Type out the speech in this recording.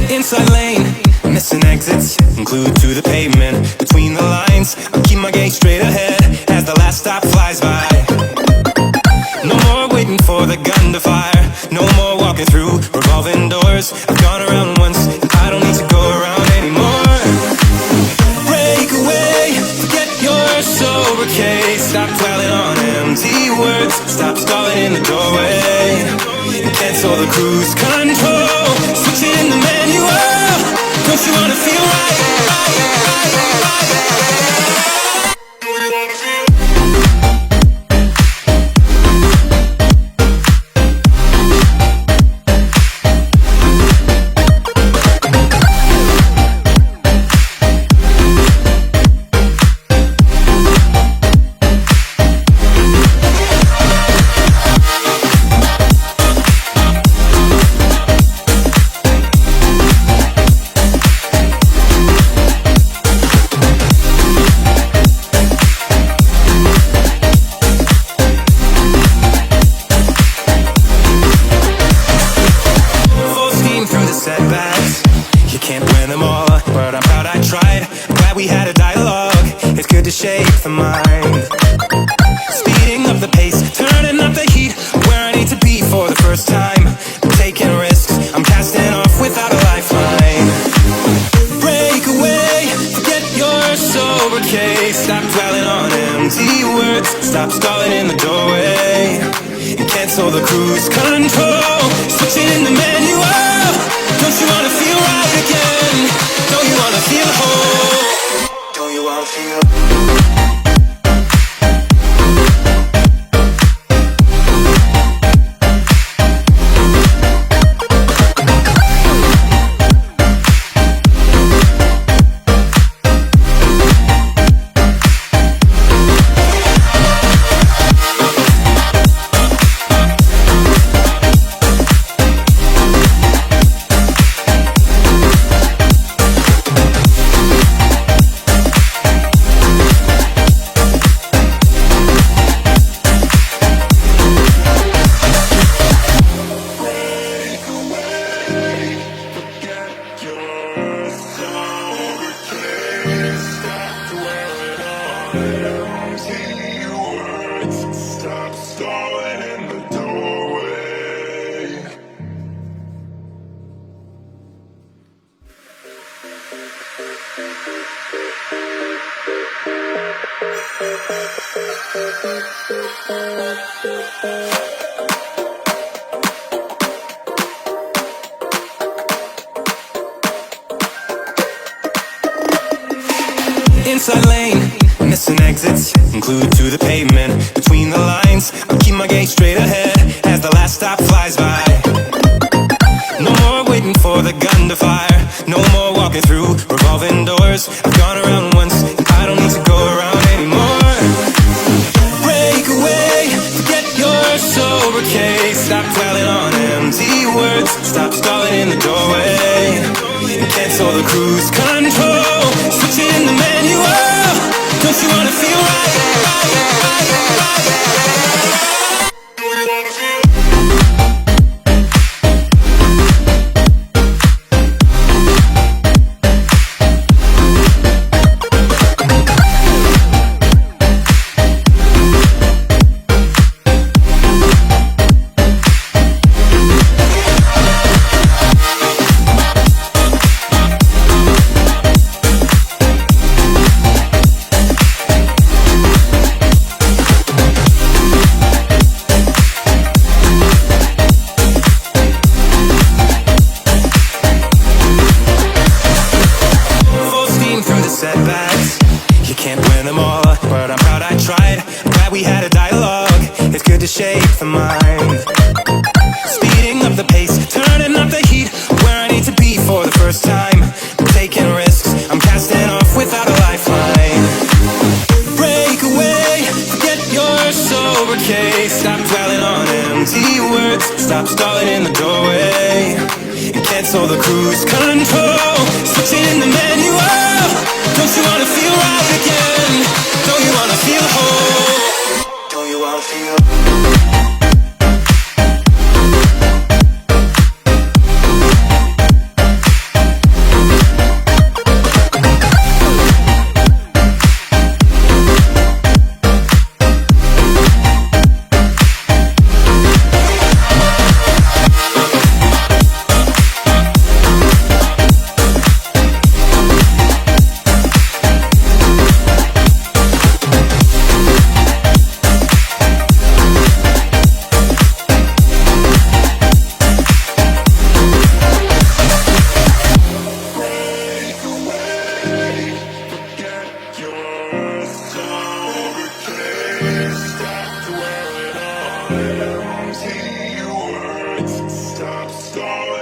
Inside lane, missing exits, glued to the pavement. Between the lines, I'll keep my gaze straight ahead as the last stop flies by. No more waiting for the gun to fire, no more walking through revolving doors. I've gone around once, I don't need to go around anymore. Break away, forget your sober case. Stop dwelling on empty words, stop stalling in the doorway, and cancel the cruise control. Switching the manual, don't you wanna feel right? Stop stalling in the doorway and cancel the cruise control. Switching the manual, don't you wanna feel right again? Don't you wanna feel whole? Don't you wanna feel inside lane, missing exits, glued to the pavement. Between the lines, I'll keep my gaze straight ahead as the last stop flies by. No more waiting for the gun to fire, no more walking through revolving doors. I've gone around once, I don't need to go around anymore. Break away, forget your sober case. Stop dwelling on empty words, stop stalling in the doorway, and cancel the cruise control. Switching the manual, don't you wanna feel right? falling in the doorway and cancel the cruise control. Switching in the manual. Don't you wanna feel right again? Don't you wanna feel whole? Don't you wanna feel? Stop.